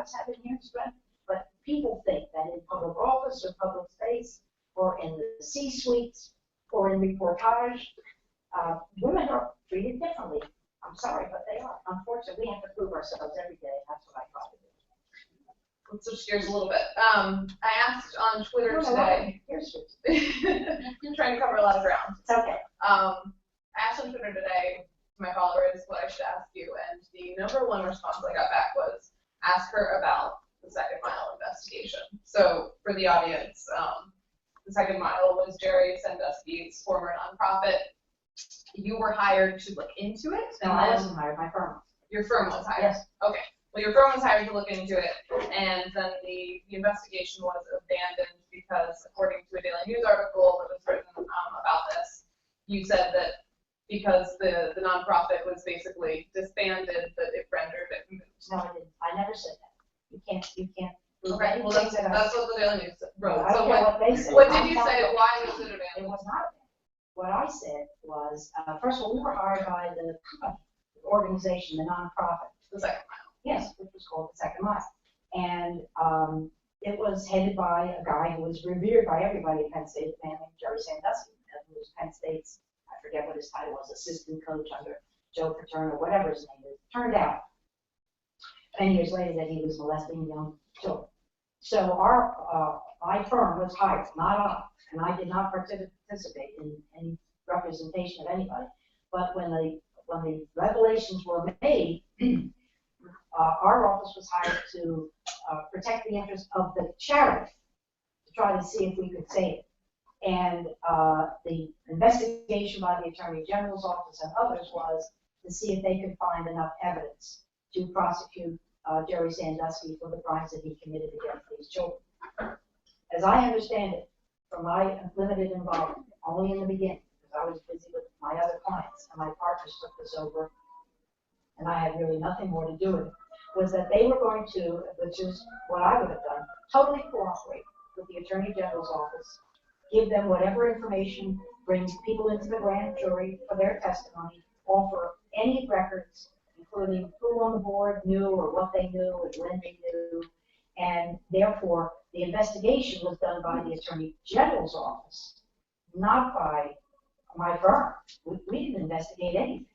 lives have inherent strength, but people think that in public office or public space or in the C-suites or in reportage, women are treated differently. I'm sorry, but they are. Unfortunately, we have to prove ourselves every day. That's what I try to do. Let's switch gears a little bit. I asked on Twitter today. You're trying to cover a lot of ground. It's okay. I asked on Twitter today to my followers what I should ask you, and the #1 response I got back was ask her about the Second Mile investigation. So for the audience, the Second Mile was Jerry Sandusky's former nonprofit. You were hired to look into it? No, I wasn't hired. My firm was. Your firm was hired? Yes. Okay. Well, your firm was hired to look into it, and then the investigation was abandoned because, according to a Daily News article that was written about this, you said that because the nonprofit was basically disbanded, that it rendered it moot. No, I didn't. I never said that. You can't. Okay, well, that's what the Daily News wrote. I don't care what they said. What did you say? Why was it abandoned? It was not abandoned. What I said was, first of all, we were hired by the organization, the nonprofit. The Second Mile. Yes, which was called the Second Mile. And it was headed by a guy who was revered by everybody at Penn State, a man named Jerry Sandusky, who was Penn State's, I forget what his title was, assistant coach under Joe Paterno, whatever his name is. Turned out, many years later, that he was molesting young children. So my firm was hired, not I, and I did not participate in any representation of anybody. But when the revelations were made, our office was hired to protect the interests of the charity, to try to see if we could save it. And the investigation by the Attorney General's office and others was to see if they could find enough evidence to prosecute Jerry Sandusky for the crimes that he committed against these children. As I understand it, from my limited involvement, only in the beginning, because I was busy with my other clients, and my partners took this over, and I had really nothing more to do with it, was that they were going to, which is what I would have done, totally cooperate with the Attorney General's office, give them whatever information, bring people into the grand jury for their testimony, offer any records, including who on the board knew or what they knew and when they knew, and therefore the investigation was done by the Attorney General's office, not by my firm. We didn't investigate anything.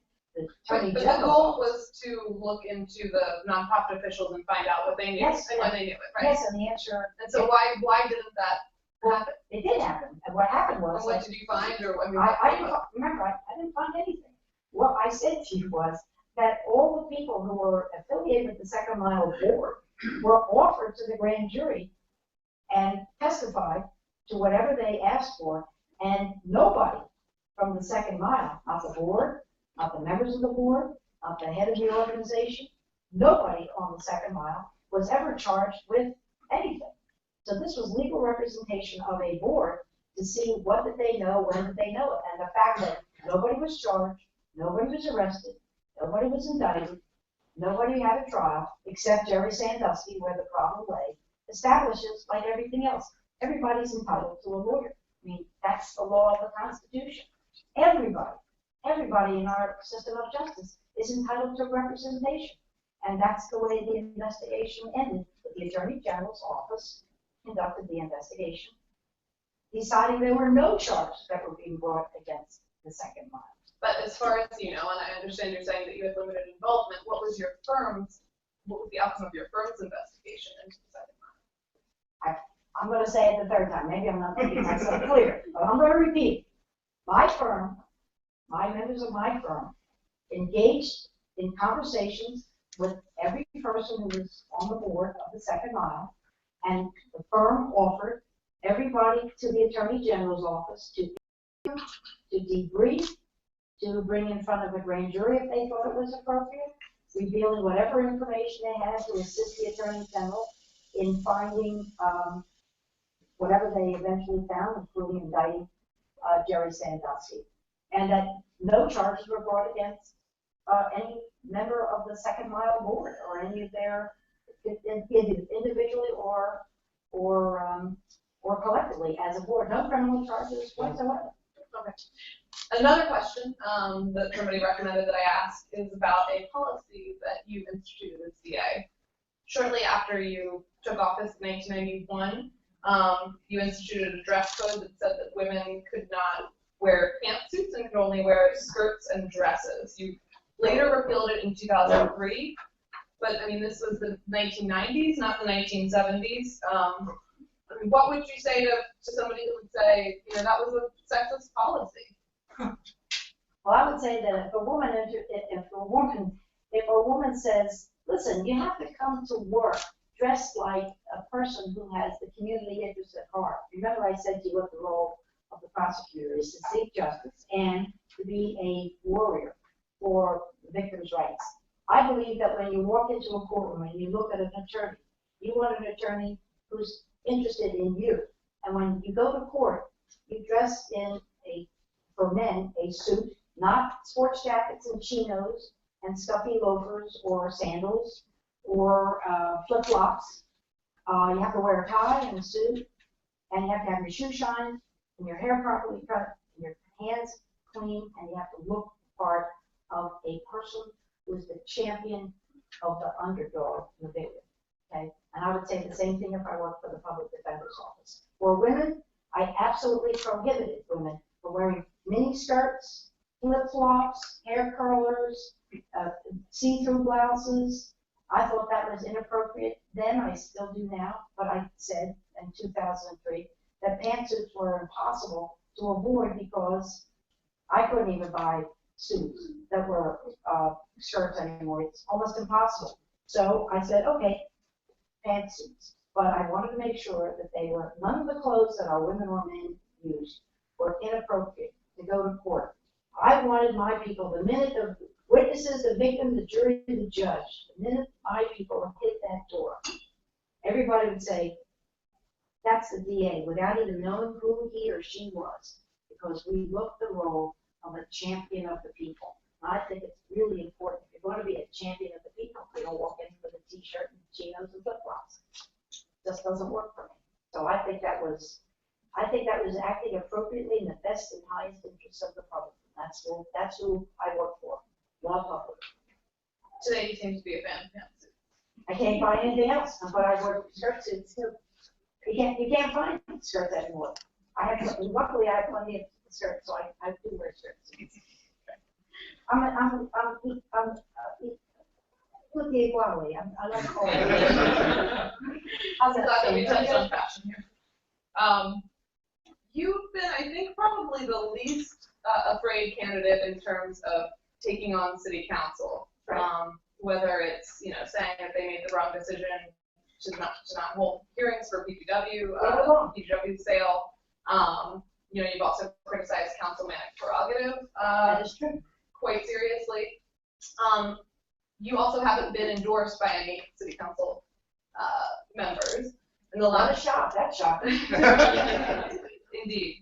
But the goal was to look into the nonprofit officials and find out what they knew and when they knew it, right? Yes, and the answer. And so why didn't that happen? It did happen, and what happened was. And what did you find, or what? I didn't find anything. What I said to you was that all the people who were affiliated with the Second Mile board were offered to the grand jury and testified to whatever they asked for, and nobody from the Second Mile, not the board, not the members of the board, not the head of the organization, nobody on the Second Mile was ever charged with anything. So this was legal representation of a board to see what did they know, when did they know it, and the fact that nobody was charged, nobody was arrested, nobody was indicted, nobody had a trial, except Jerry Sandusky, where the problem lay, establishes, like everything else, everybody's entitled to a lawyer. I mean, that's the law of the Constitution. Everybody in our system of justice is entitled to representation. And that's the way the investigation ended. The Attorney General's office conducted the investigation, deciding there were no charges that were being brought against the Second Mile. But as far as you know, and I understand you're saying that you had limited involvement, what was the outcome of your firm's investigation into the Second Mile? I'm going to say it the third time. Maybe I'm not making myself clear, but I'm going to repeat. My firm, my members of my firm, engaged in conversations with every person who was on the board of the Second Mile, and the firm offered everybody to the Attorney General's office to debrief, to bring in front of a grand jury if they thought it was appropriate, revealing whatever information they had to assist the Attorney General in finding whatever they eventually found, including indicting Jerry Sandusky, and that no charges were brought against any member of the Second Mile board or any of their individually or collectively as a board. No criminal charges whatsoever. Okay. Another question that somebody recommended that I ask is about a policy that you instituted at CA shortly after you took office in 1991, you instituted a dress code that said that women could not wear pantsuits and could only wear skirts and dresses. You later repealed it in 2003, but I mean, this was the 1990s, not the 1970s. I mean, what would you say to somebody who would say, you know, that was a sexist policy? Well, I would say that if a woman says, listen, you have to come to work dressed like a person who has the community interest at heart. Remember I said to you what the role of the prosecutor is, to seek justice and to be a warrior for the victim's rights. I believe that when you walk into a courtroom and you look at an attorney, you want an attorney who's interested in you. And when you go to court, you dress in for men, a suit, not sports jackets and chinos and stuffy loafers or sandals or flip-flops. You have to wear a tie and a suit, and you have to have your shoes shined and your hair properly cut and your hands clean, and you have to look the part of a person who is the champion of the underdog, the victim. Okay? And I would say the same thing if I worked for the public defender's office. For women, I absolutely prohibited women from wearing mini skirts, flip-flops, hair curlers, see-through blouses. I thought that was inappropriate then, I still do now, but I said in 2003 that pantsuits were impossible to avoid because I couldn't even buy suits that were skirts anymore. It's almost impossible. So I said, okay, pantsuits. But I wanted to make sure that they were, none of the clothes that our women or men used were inappropriate to go to court. I wanted my people, the minute the witnesses, the victim, the jury, the judge, the minute my people hit that door, everybody would say, that's the DA, without even knowing who he or she was, because we looked the role of a champion of the people. And I think it's really important. If you're going to be a champion of the people, you don't walk in with a t-shirt and chinos and flip-flops. It just doesn't work for me. So I think that was acting appropriately in the best and highest interests of the public. That's who I work for, law public. Today you seem to be a fan of pantsuits. I can't buy anything else, but I wear skirt suits too. You can't find skirts anymore. Luckily I have plenty of skirts, so I do wear skirts. I'm with the equality. I like all. I'm glad that we touched on fashion here. You've been, I think, probably the least afraid candidate in terms of taking on city council. Right. Whether it's, you know, saying that they made the wrong decision to not hold hearings for PPW sale. You know, you've also criticized councilmanic prerogative That is true. quite seriously. You also haven't been endorsed by any city council members. And the Not a shock. That's shocking. Indeed.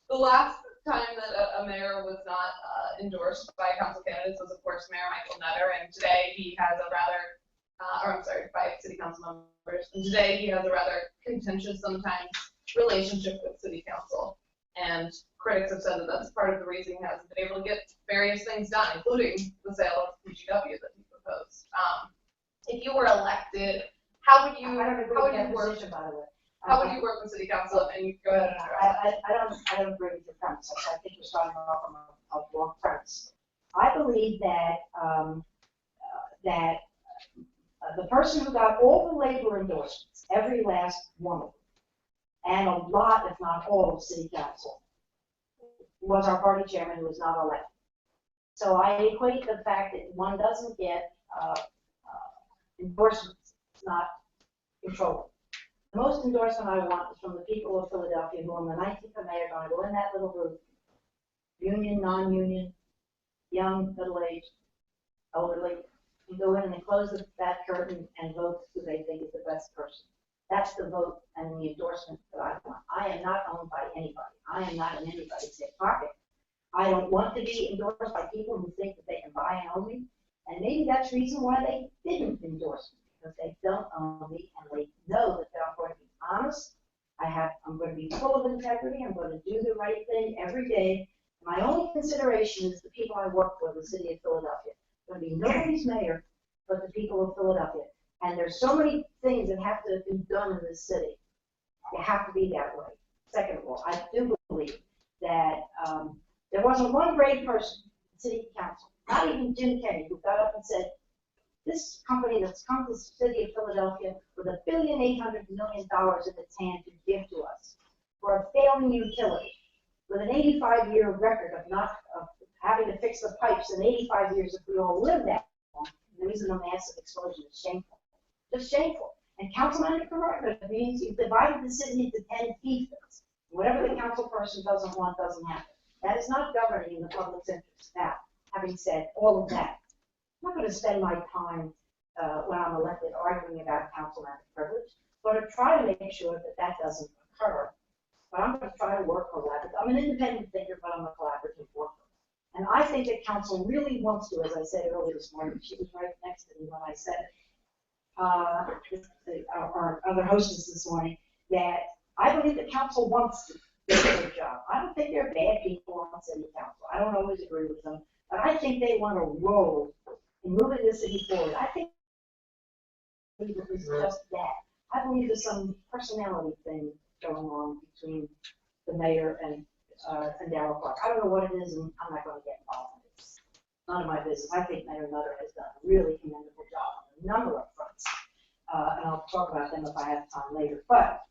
The last time that a mayor was not endorsed by council candidates was, of course, Mayor Michael Nutter, and today he has a rather, by city council members, and today he has a rather contentious, sometimes, relationship with city council. And critics have said that that's part of the reason he hasn't been able to get various things done, including the sale of PGW that he proposed. If you were elected, how would you work? By the way. How would you work with city council? And you go ahead and address I don't agree with your premise. I think you're starting off on a wrong premise. I believe that the person who got all the labor endorsements, every last one of them, and a lot, if not all, of city council, was our party chairman who was not elected. So I equate the fact that one doesn't get endorsements, it's not controlled. The most endorsement I want is from the people of Philadelphia who on the 19th of May are going to go in that little booth, union, non-union, young, middle-aged, elderly, and go in and close that curtain and vote who they think is the best person. That's the vote and the endorsement that I want. I am not owned by anybody. I am not in anybody's hip pocket. I don't want to be endorsed by people who think that they can buy and own me. And maybe that's the reason why they didn't endorse me, because they don't own me and they know that I'm going to be honest. I'm going to be full of integrity. I'm going to do the right thing every day. My only consideration is the people I work for, the city of Philadelphia. I'm going to be nobody's mayor, but the people of Philadelphia. And there's so many things that have to be done in this city. You have to be that way. Second of all, I do believe that there wasn't one brave person in city council, not even Jim Kennedy, who got up and said, this company that's come to the city of Philadelphia with $1.8 billion in its hand to give to us for a failing utility, with an 85-year record of having to fix the pipes in 85 years, if we all live that long, there isn't a massive explosion. It's shameful. Just shameful. And councilman corruption means you've divided the city into 10 fiefdoms. Whatever the council person doesn't want doesn't happen. That is not governing in the public's interest. Now, having said all of that, I'm not going to spend my time when I'm elected arguing about councilman privilege, but to try to make sure that that doesn't occur. But I'm going to try to work collaboratively. I'm an independent thinker, but I'm a collaborative worker. And I think that council really wants to, as I said earlier this morning, she was right next to me when I said it, our other hostess this morning, that I believe the council wants to do a good job. I don't think they're bad people on city council. I don't always agree with them, but I think they want to roll in moving the city forward. I think it was just that. I believe there's some personality thing going on between the mayor and Darrell Clark. I don't know what it is, and I'm not going to get involved in it. It's none of my business. I think Mayor Nutter has done a really commendable job on a number of fronts, and I'll talk about them if I have time later. But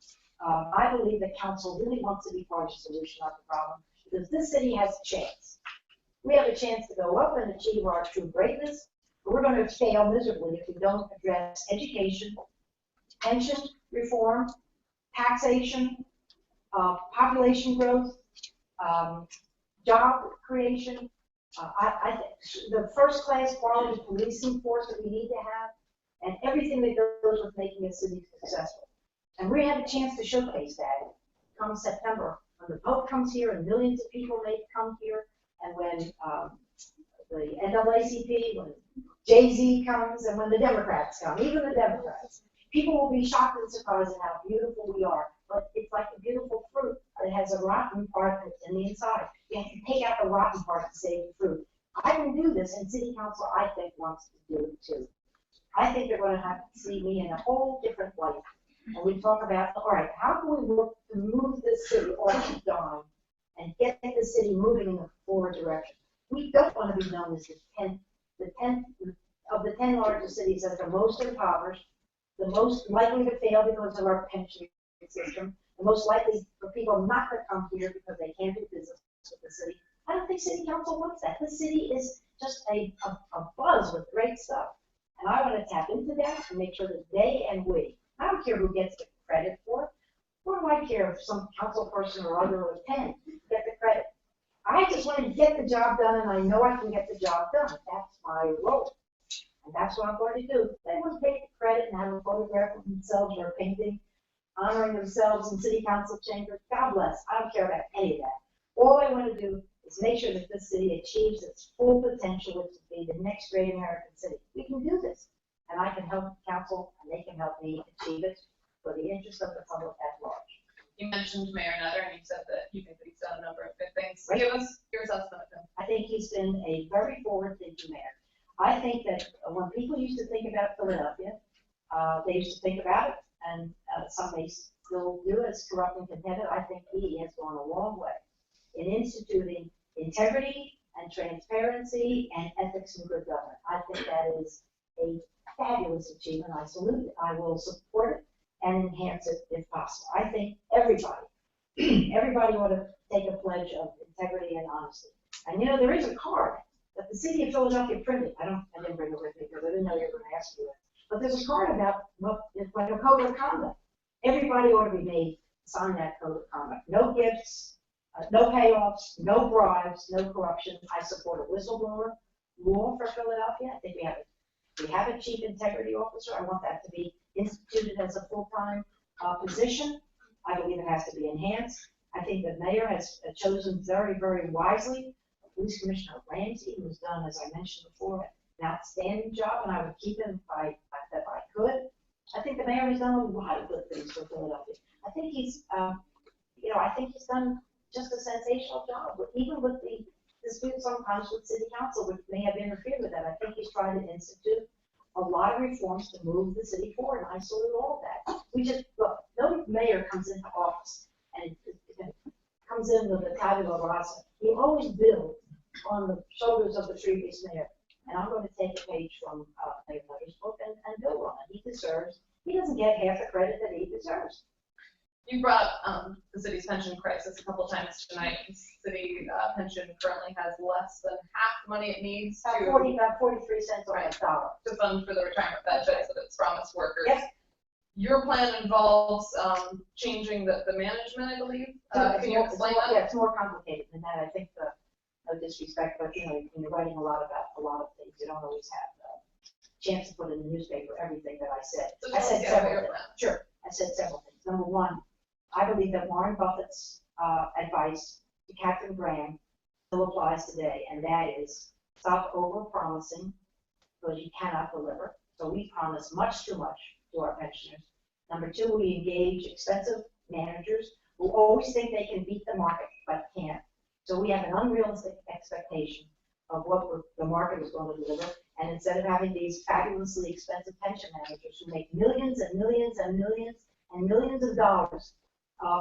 I believe that council really wants to be part of the solution, not the problem, because this city has a chance. We have a chance to go up and achieve our true greatness, but we're going to fail miserably if we don't address education, pension reform, taxation, population growth, job creation. I think the first-class quality policing force that we need to have, and everything that goes with making a city successful. And we have a chance to showcase that come September, when the Pope comes here and millions of people may come here, and when the NAACP, when Jay-Z comes, and when the Democrats come, even the Democrats. People will be shocked and surprised at how beautiful we are. But it's like a beautiful fruit. It has a rotten part in the inside. You have to take out the rotten part to save the fruit. I can do this, and City Council, I think, wants to do it too. I think they're going to have to see me in a whole different light. And we talk about, all right, how can we work to move this city off the dime and get the city moving in a forward direction? We don't want to be known as the 10 of the 10 largest cities as the most impoverished, the most likely to fail because of our pension system, the most likely for people not to come here because they can't do business with the city. I don't think City Council wants that. The city is just a buzz with great stuff. And I want to tap into that and make sure that they and we, I don't care who gets the credit for it. What do I care if some council person or other or 10 get the credit? I just want to get the job done, and I know I can get the job done. That's my role. And that's what I'm going to do. They want to take the credit and have a photograph of themselves or a painting honoring themselves in city council chambers. God bless. I don't care about any of that. All I want to do is make sure that this city achieves its full potential, which would be the next great American city. We can do this. And I can help the council, and they can help me achieve it for the interest of the public at large. You mentioned Mayor Nutter, and you said that you think that he's done a number of good things. Right. Give us your assessment of him. I think he's been a very forward-thinking mayor. I think that when people used to think about Philadelphia, they used to think about it, and some may still do it as corrupt and contented. I think he has gone a long way in instituting integrity and transparency and ethics and good government. I think that is a fabulous achievement. I salute it. I will support it and enhance it if possible. I think everybody ought to take a pledge of integrity and honesty. And you know, there is a card that the city of Philadelphia printed. I didn't bring it with me because I didn't know you were going to ask me that. But there's a card about, well, it's like a code of conduct. Everybody ought to be made to sign that code of conduct. No gifts, no payoffs, no bribes, no corruption. I support a whistleblower law for Philadelphia. I think we have a chief integrity officer. I want that to be instituted as a full-time position. I believe it has to be enhanced. I think the mayor has chosen very, very wisely Police Commissioner Ramsey, who's done, as I mentioned before, an outstanding job, and I would keep him if I could. I think the mayor has done a lot of good things for Philadelphia. I think he's, I think he's done just a sensational job, even with the dispute sometimes with City Council, which may have interfered with that. I think he's trying to institute a lot of reforms to move the city forward, and I salute all of that. We just, look, no mayor comes into office and comes in with a tabula rasa. You always build on the shoulders of the previous mayor. And I'm going to take a page from Mayor Mutter's book and build on it. He doesn't get half the credit that he deserves. You brought up the city's pension crisis a couple times tonight. The city pension currently has less than half the money it needs About 43 cents on that dollar. To fund for the retirement benefits that it's promised workers. Yes. Your plan involves changing the management, I believe. Can you explain that? Yeah, it's more complicated than that. I think no disrespect, but when you're writing a lot about a lot of things, you don't always have a chance to put in the newspaper everything that I said. So I said several things. Plan. Sure, I said several things. Number one, I believe that Warren Buffett's advice to Katharine Graham still applies today, and that is stop over-promising because you cannot deliver. So we promise much too much to our pensioners. Number two, we engage expensive managers who always think they can beat the market but can't. So we have an unrealistic expectation of what the market is going to deliver. And instead of having these fabulously expensive pension managers who make millions and millions and millions and millions of dollars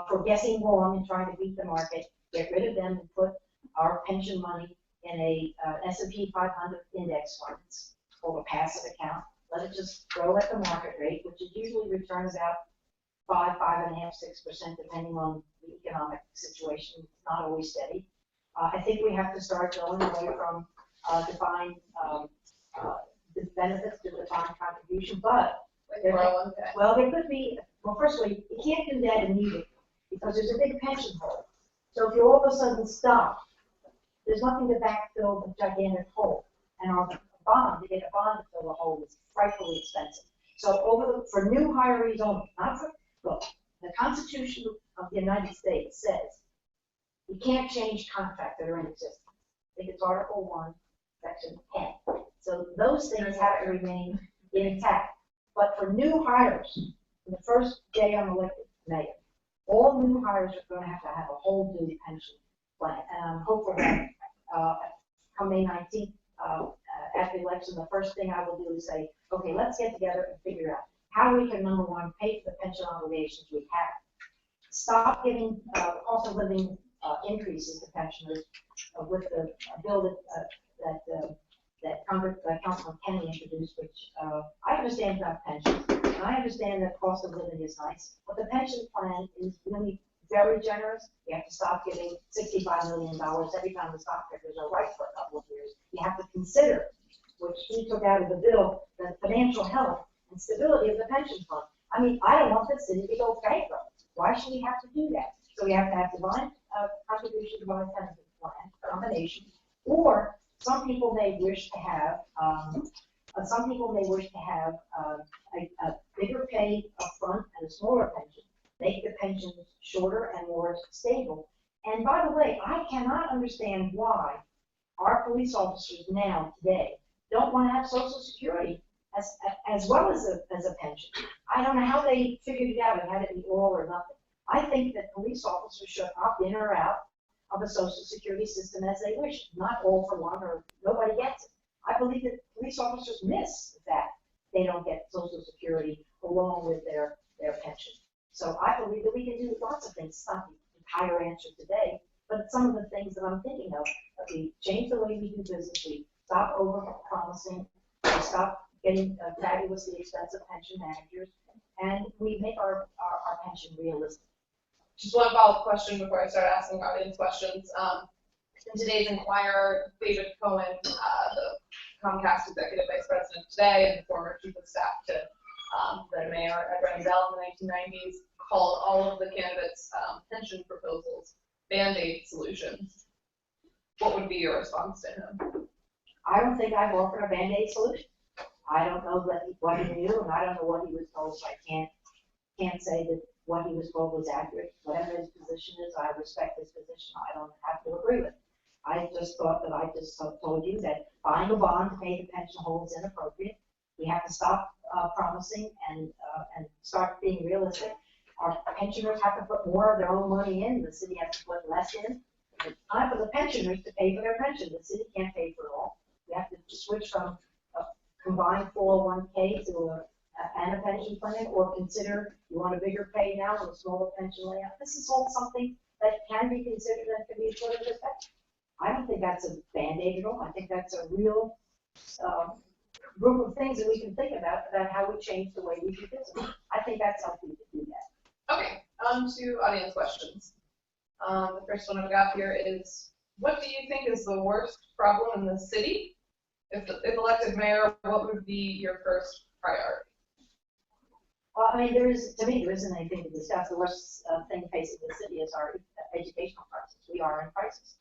for guessing wrong and trying to beat the market, get rid of them and put our pension money in a S&P 500 index fund. It's called a passive account. Let it just grow at the market rate, which it usually returns out 5.5%, 6%, depending on the economic situation. It's not always steady. I think we have to start going away from defined the benefits to defined contribution, but well, there could be. Well, first of all, you can't do that immediately because there's a big pension hole. So if you all of a sudden stop, there's nothing to backfill the gigantic hole, and our bond to get a bond to fill the hole is frightfully expensive. So for new hirees only, not for look, the Constitution of the United States says you can't change contracts that are in existence. I think it's Article 1, Section 10. So those things have to remain intact. But for new hires, the first day I'm elected mayor, all new hires are going to have a whole new pension plan. And I'm hopeful that come May 19th, after the election, the first thing I will do is say, okay, let's get together and figure out how we can, number one, pay for the pension obligations we have. Stop giving cost of living increases to pensioners with the bill that Councilman Kennedy introduced, which I understand about pensions, and I understand that cost of living is nice, but the pension plan is really very generous. You have to stop giving $65 million every time the stock pickers are right for a couple of years. You have to consider, which he took out of the bill, the financial health and stability of the pension fund. I mean, I don't want the city to go bankrupt. Why should we have to do that? So we have to have divine contribution, divine benefit plan, combination, or some people may wish to have a bigger pay up front and a smaller pension, make the pensions shorter and more stable. And by the way, I cannot understand why our police officers now, today, don't want to have Social Security as well as a pension. I don't know how they figured it out. It had to be all or nothing. I think that police officers should opt in or out of the Social Security system as they wish, not all for one or nobody gets it. I believe that police officers miss that they don't get Social Security along with their pension. So I believe that we can do lots of things. It's not the entire answer today, but some of the things that I'm thinking of. That we change the way we do business, we stop over-promising, we stop getting fabulously expensive pension managers, and we make our pension realistic. Just one follow-up question before I start asking audience questions. In today's Inquirer, David Cohen, the Comcast executive vice president today and the former chief of staff to the mayor at Randell in the 1990s, called all of the candidates' pension proposals Band-Aid solutions. What would be your response to him? I don't think I've offered a Band-Aid solution. I don't know what he knew, and I don't know what he was told, so I can't say that what he was told was accurate. Whatever his position is, I respect his position. I don't have to agree with it. I just thought that I just told you that buying a bond to pay the pension hole is inappropriate. We have to stop promising and start being realistic. Our pensioners have to put more of their own money in. The city has to put less in. It's time for the pensioners to pay for their pension. The city can't pay for it all. We have to switch from combined 401k and a pension plan, or consider you want a bigger pay now and a smaller pension layout. This is all something that can be considered and can be put into effect. I don't think that's a band-aid at all. I think that's a real group of things that we can think about how we change the way we do business. I think that's how we can do that. Okay, on to audience questions. The first one I've got here is, what do you think is the worst problem in the city? If elected mayor, what would be your first priority? Well, I mean, to me, there isn't anything to discuss. The worst thing facing the city is our educational crisis. We are in crisis.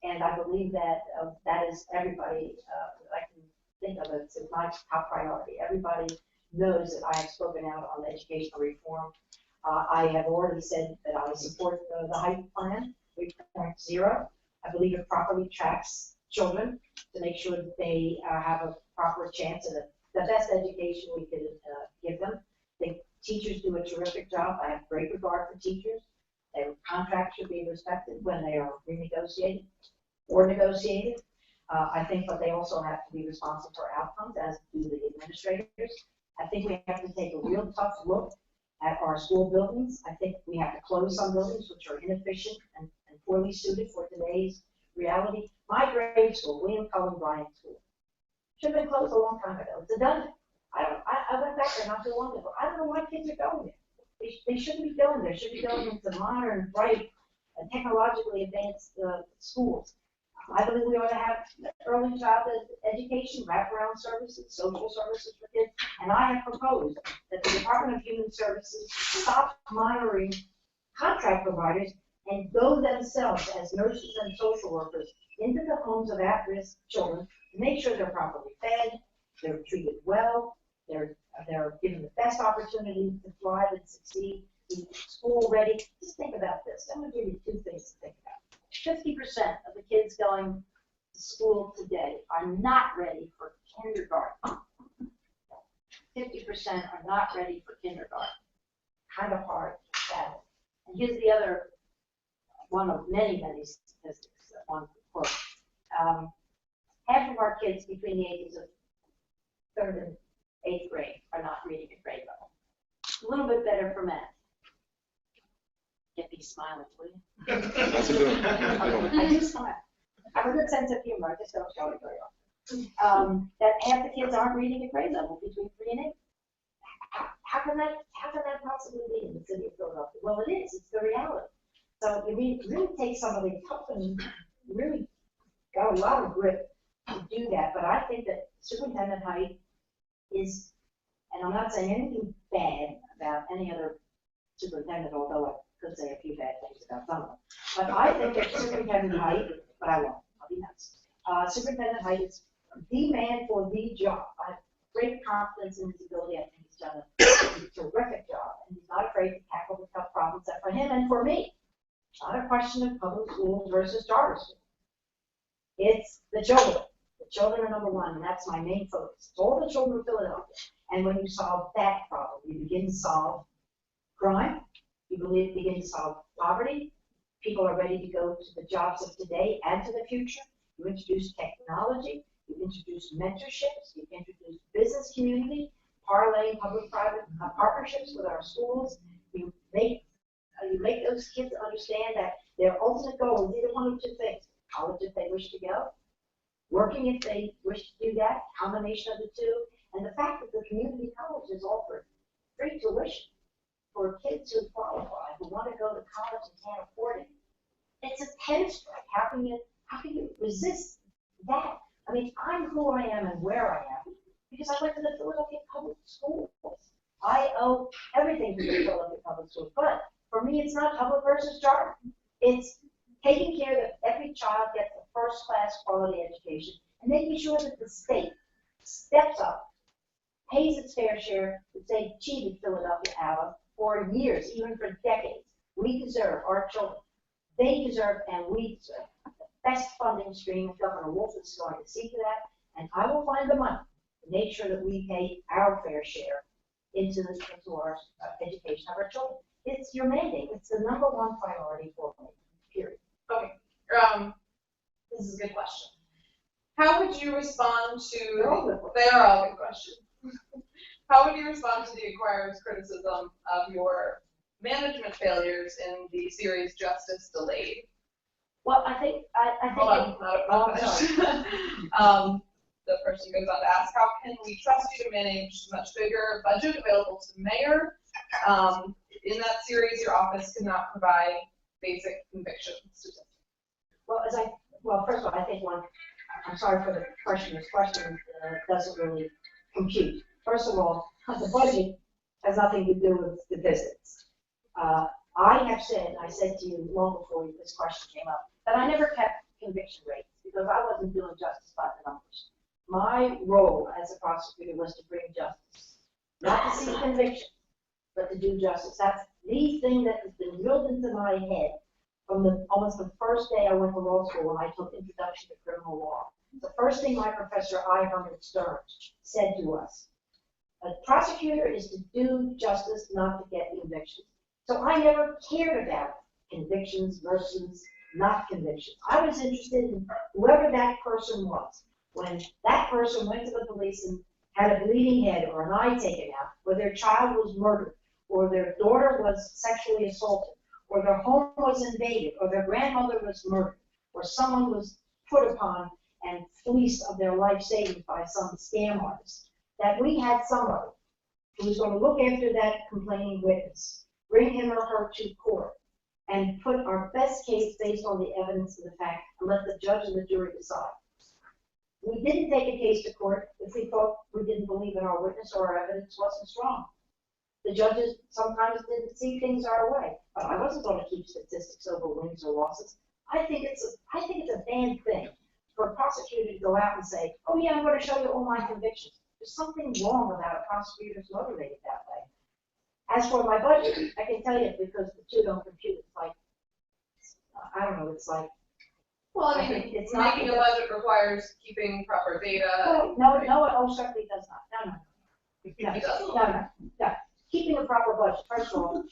And I believe that that is everybody, I can think of it, it's my top priority. Everybody knows that I have spoken out on educational reform. I have already said that I support the height plan, 3.0. I believe it properly tracks children to make sure that they have a proper chance and the best education we can give them. I think teachers do a terrific job. I have great regard for teachers. Their contracts should be respected when they are renegotiated or negotiated. I think, but they also have to be responsible for outcomes, as do the administrators. I think we have to take a real tough look at our school buildings. I think we have to close some buildings which are inefficient and poorly suited for today's reality. My grade school, William Cullen Bryant School, should have been closed a long time ago. It's a done. I went back there not too long ago. I don't know why kids are going there. They shouldn't be going there. They should be going into modern, bright, and technologically advanced schools. I believe we ought to have early childhood education, wraparound services, social services for kids, and I have proposed that the Department of Human Services stop monitoring contract providers and go themselves as nurses and social workers into the homes of at-risk children to make sure they're properly fed, they're treated well, they're given the best opportunity to thrive and succeed, be school ready. Just think about this. I'm going to give you two things to think about. 50% of the kids going to school today are not ready for kindergarten. 50% are not ready for kindergarten. Kind of hard to fathom. And here's the other one of many, many statistics. One quote. Half of our kids between the ages of 3rd and 8th grade are not reading at grade level. A little bit better for math. Get these smiling, will you? That's a good one. I do smile. I have a good sense of humor. I just don't show it very often. That half the kids aren't reading at grade level between 3 and 8. How can that possibly be in the city of Philadelphia? Well, it is. It's the reality. So you really take somebody tough and really got a lot of grit to do that. But I think that Superintendent Height is, and I'm not saying anything bad about any other superintendent, although I could say a few bad things about some of them. But I think that Superintendent Height, but I won't, I'll be nice. Superintendent Height is the man for the job. I have great confidence in his ability. I think he's done a terrific job, and he's not afraid to tackle the tough problems that for him and for me. It's not a question of public schools versus charter schools. It's the children. The children are number one, and that's my main focus. It's all the children of Philadelphia. And when you solve that problem, you begin to solve crime. You begin to solve poverty. People are ready to go to the jobs of today and to the future. You introduce technology. You introduce mentorships. You introduce business community, parlaying public-private partnerships with our schools. You make those kids understand that their ultimate goal is either one of two things: college if they wish to go, working if they wish to do that, combination of the two, and the fact that the community colleges offer free tuition for kids who qualify, who want to go to college and can't afford it. It's a 10 strike. How can you resist that? I mean, I'm who I am and where I am because I went to the Philadelphia Public Schools. I owe everything to the Philadelphia Public Schools. But for me, it's not public versus charter. It's taking care that every child gets a first-class quality education and making sure that the state steps up, pays its fair share, to say, gee, the Philadelphia ALA, for years, even for decades. We deserve, our children, they deserve, and we deserve the best funding stream. Governor Wolf is going to see to that, and I will find the money to make sure that we pay our fair share into our education of our children. It's your mandate. It's the number one priority for me, period. Okay. This is a good question. How would you respond They're all to, good. they are all good questions. How would you respond to the Inquirer's criticism of your management failures in the series Justice Delayed? Well, I think. Hold on, not finished. The person goes on to ask, how can we trust you to manage much bigger budget available to the mayor? In that series, your office cannot provide basic conviction statistics. Well, first of all, I think I'm sorry for the question. This question doesn't really compute. First of all, the budget has nothing to do with statistics. I said to you long before this question came up, that I never kept conviction rates because I wasn't doing justice by the numbers. My role as a prosecutor was to bring justice, not to see conviction, but to do justice. That's the thing that has been drilled into my head from almost the first day I went to law school when I took Introduction to Criminal Law. The first thing my professor, I. Herman Stern, said to us, a prosecutor is to do justice, not to get convictions. So I never cared about convictions versus not convictions. I was interested in whoever that person was. When that person went to the police and had a bleeding head or an eye taken out, or their child was murdered, or their daughter was sexually assaulted, or their home was invaded, or their grandmother was murdered, or someone was put upon and fleeced of their life savings by some scam artist, that we had somebody who was going to look after that complaining witness, bring him or her to court, and put our best case based on the evidence and the fact, and let the judge and the jury decide. We didn't take a case to court if we thought we didn't believe in our witness or our evidence wasn't strong. The judges sometimes didn't see things our way, but I wasn't going to keep statistics over wins or losses. I think it's a bad thing for a prosecutor to go out and say, oh yeah, I'm going to show you all my convictions. There's something wrong about a prosecutor's motivated that way. As for my budget, I can tell you because the two don't compute. It's like, I don't know, it's like, Well, I mean, it's making a budget requires keeping proper data. well, no, it certainly does not. No. Keeping a proper budget. First of all,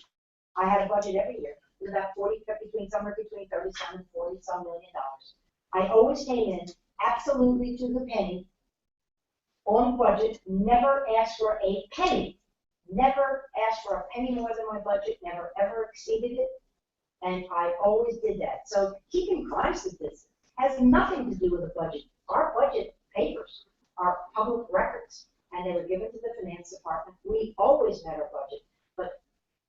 I had a budget every year. It was about somewhere between 37 and 40 some $1 million. I always came in absolutely to the penny on budget, never asked for a penny. Never asked for a penny more than my budget, never ever exceeded it, and I always did that. So keeping crime statistics has nothing to do with the budget. Our budget papers are public records, and they were given to the finance department. We always met our budget, but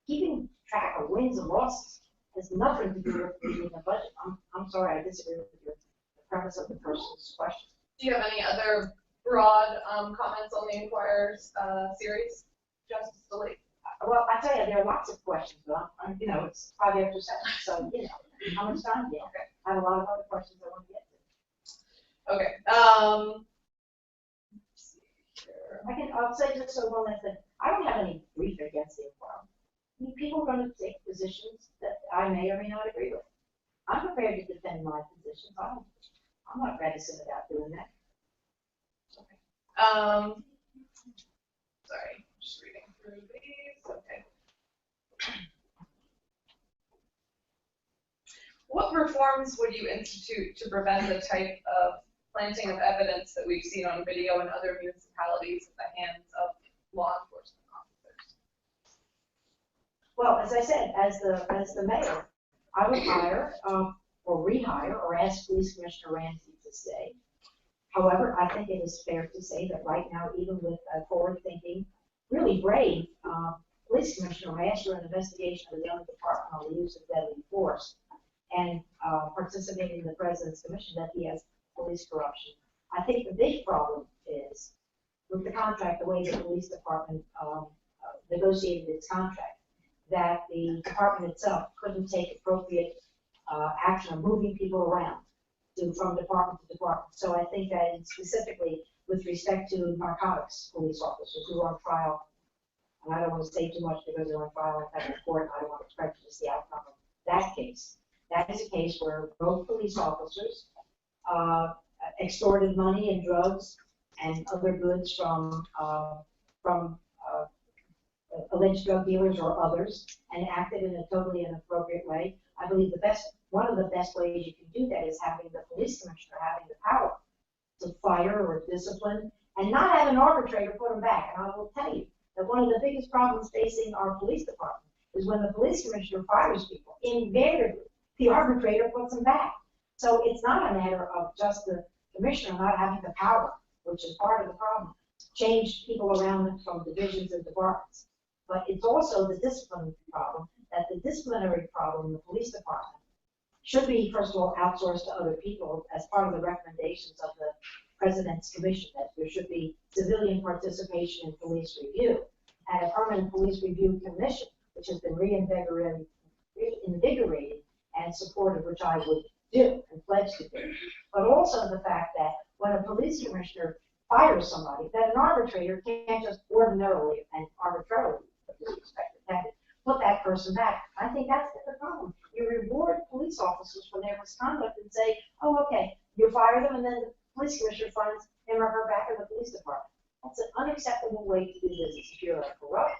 keeping track of wins and losses has nothing to do with keeping the budget. I'm sorry, I disagree with the premise of the person's question. Do you have any other broad comments on the Inquirer's series? Justice Delayed. Well, I tell you, there are lots of questions, but it's 5 after 7, so, how much time do you have? Okay. I have a lot of other questions I want to get to. Okay. Let's see here. I'll say just so one last thing. I don't have any grief against the Inquirer. People are going to take positions that I may or may not agree with. I'm prepared to defend my positions. I'm not reticent about doing that. Okay. Sorry. Just reading through these. Okay. What reforms would you institute to prevent the type of planting of evidence that we've seen on video in other municipalities at the hands of law enforcement officers? Well, as I said, as the mayor, I would hire or rehire or ask Police Commissioner Ramsey to stay. However, I think it is fair to say that right now, even with a forward-thinking, really brave police commissioner asked for an investigation of the other department on the use of deadly force and participating in the president's commission that he has police corruption. I think the big problem is with the contract, the way the police department negotiated its contract, that the department itself couldn't take appropriate action of moving people around from department to department. So I think that specifically with respect to narcotics police officers who are on trial, and I don't want to say too much because they're on trial in federal court, and I don't want to prejudice the outcome of that case. That is a case where both police officers extorted money and drugs and other goods from alleged drug dealers or others and acted in a totally inappropriate way. I believe one of the best ways you can do that is having the police commissioner having the power to fire or discipline and not have an arbitrator put them back. And I will tell you that one of the biggest problems facing our police department is when the police commissioner fires people, invariably the arbitrator puts them back. So it's not a matter of just the commissioner not having the power, which is part of the problem, to change people around from divisions and departments. But it's also the disciplinary problem, that the disciplinary problem in the police department should be, first of all, outsourced to other people as part of the recommendations of the President's Commission, that there should be civilian participation in police review, and a permanent police review commission, which has been reinvigorated and supported, which I would do and pledge to do. But also the fact that when a police commissioner fires somebody, that an arbitrator can't just ordinarily and arbitrarily put that person back. I think that's the problem. You reward police officers for their misconduct and say, oh, okay, you fire them, and then the police commissioner finds him or her back in the police department. That's an unacceptable way to do business. If you're a corrupt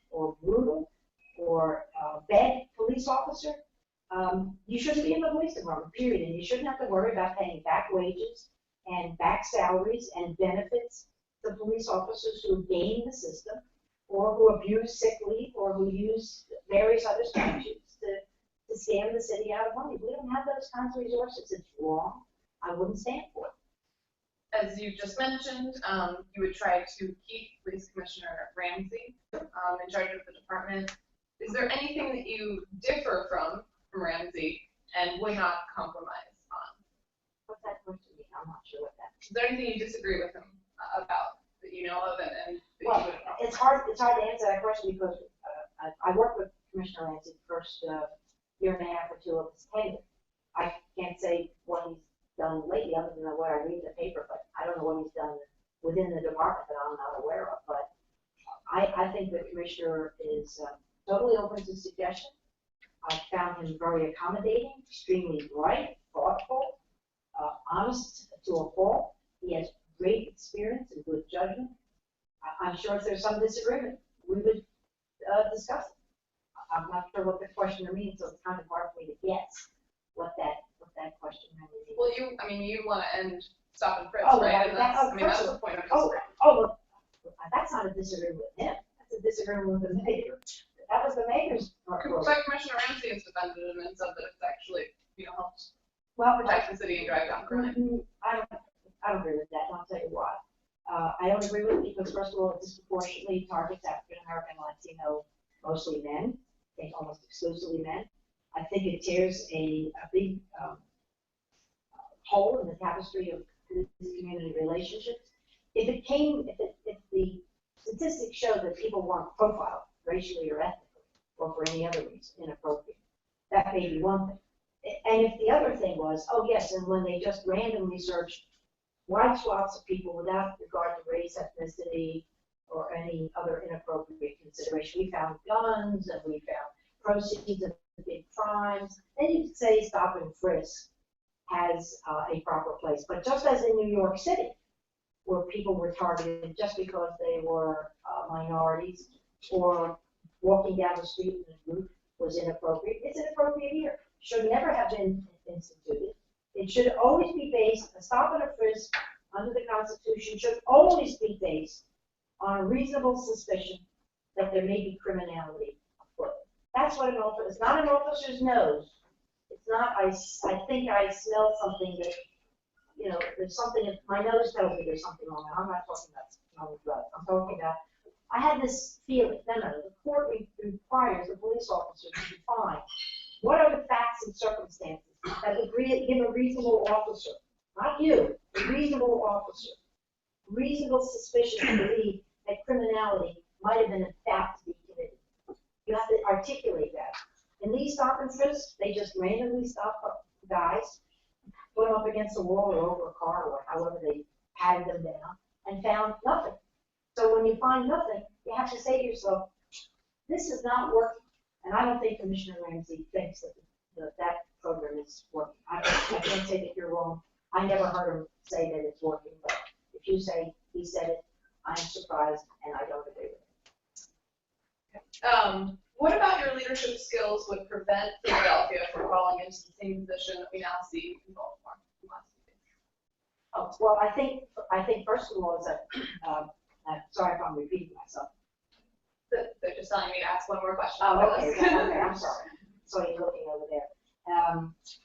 or brutal or bad police officer, you shouldn't be in the police department, period. And you shouldn't have to worry about paying back wages and back salaries and benefits to police officers who game the system or who abuse sick leave or who use various other statutes to scam the city out of money. We don't have those kinds of resources. It's wrong. I wouldn't stand for it. As you just mentioned, you would try to keep Police Commissioner Ramsey in charge of the department. Is there anything that you differ from Ramsey and would not compromise on? What's that question mean? I'm not sure what that Is there anything you disagree with him about that you know of and that well, you would it's hard to answer that question because I worked with Commissioner Ramsey the first year and a half or two of his tenure. I can't say what he's done lately other than what I read in the paper, but I don't know what he's done within the department that I'm not aware of. But I think the commissioner is totally open to suggestion. I found him very accommodating, extremely bright, thoughtful, honest to a fault. He has great experience and good judgment. I'm sure if there's some disagreement, we would discuss it. I'm not sure what the questioner means, so it's kind of hard for me to guess what that question means. Well, you want to end stop and frisk, Oh, right? right, And that's the point of disagreement. That's not a disagreement with him. That's a disagreement with the mayor. That was the mayor's part. But Commissioner Ramsey has defended him and said that it's actually, helped Well, protect the city and drive down crime. I don't agree with that, and I'll tell you why. I don't agree with it because, first of all, it disproportionately targets African American, Latino, mostly men, I think almost exclusively men. I think it tears a big hole in the tapestry of community relationships. If the statistics show that people weren't profiled racially or ethnically or for any other reason inappropriate, that may be one thing. And if the other thing was, oh yes, and when they just randomly searched wide swaths of people without regard to race, ethnicity, or any other inappropriate consideration, we found guns and we found proceeds of big crimes, then you could say stop and frisk has a proper place. But just as in New York City, where people were targeted just because they were minorities or walking down the street in a group was inappropriate, it's inappropriate here. Should never have been instituted. It should always be based, a stop and a frisk under the Constitution should always be based on a reasonable suspicion that there may be criminality afoot. That's what an officer, it's not an officer's nose. It's not, I think I smell something that, there's something, my nose tells me there's something wrong. I'm not talking about smelling drugs. I'm talking about, I had this feeling, the court requires the police officer to define what are the facts and circumstances that would give a reasonable officer, not you, a reasonable officer, reasonable suspicion to believe that criminality might have been about to be committed. You have to articulate that. In these stop and frisks, they just randomly stop guys, put them up against the wall or over a car or however they patted them down, and found nothing. So when you find nothing, you have to say to yourself, this is not working. And I don't think Commissioner Ramsey thinks that that program is working. I can't say that you're wrong. I never heard him say that it's working, but if you say he said it, I'm surprised and I don't agree with it. What about your leadership skills would prevent Philadelphia from falling into the same position that we now see in Baltimore? Oh, well, I think first of all, is that, I'm sorry if I'm repeating myself. They're just telling me to ask one more question. Oh, okay, okay, I'm sorry. So you're looking over there.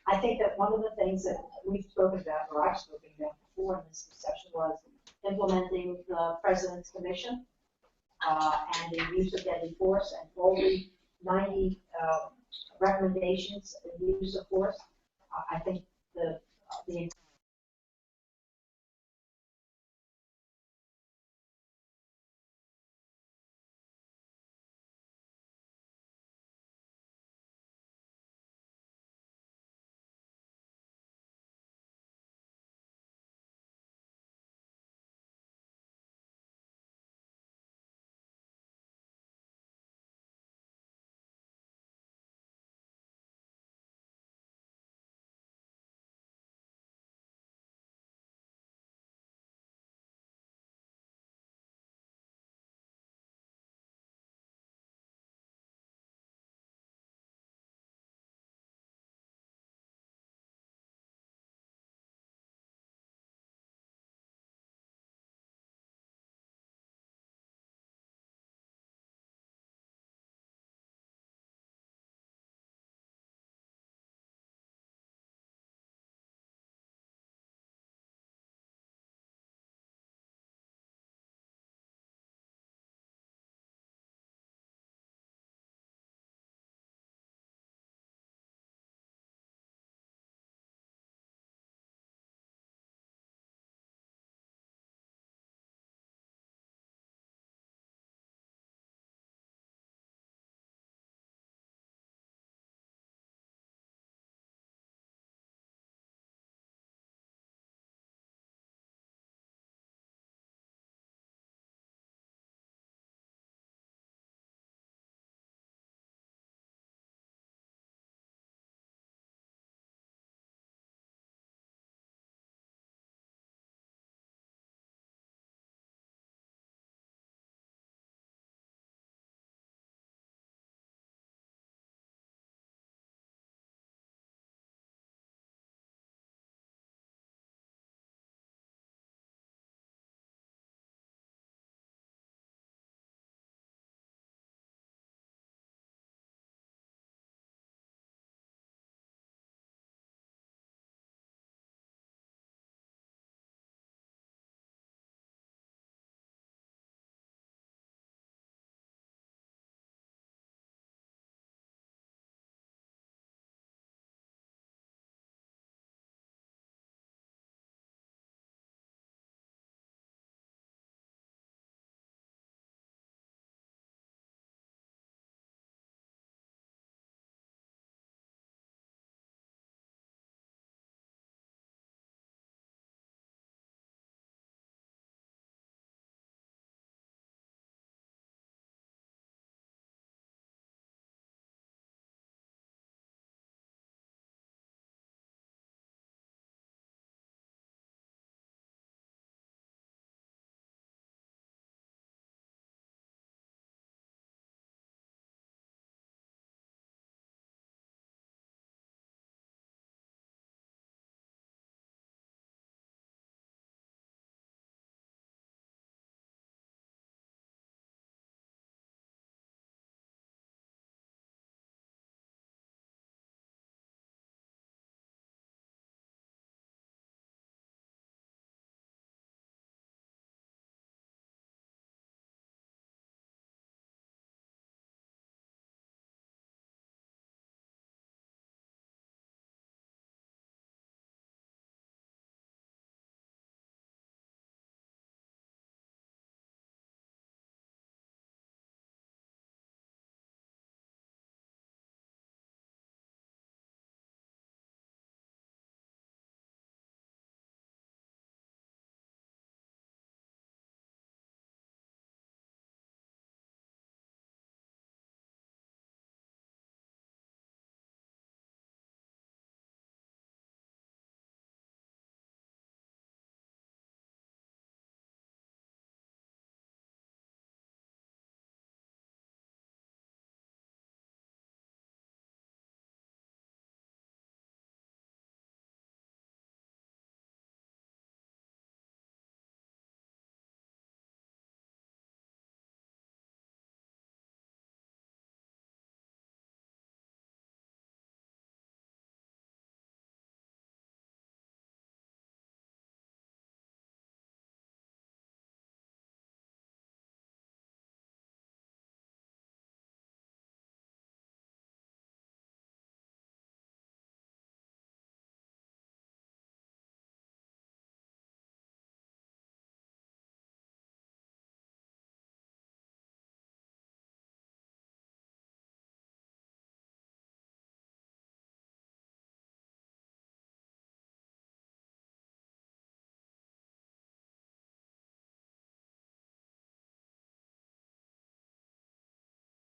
I think that one of the things that we've spoken about, or I've spoken about before in this discussion, was implementing the President's Commission and the use of deadly force and all the 90 recommendations of use of force. I think the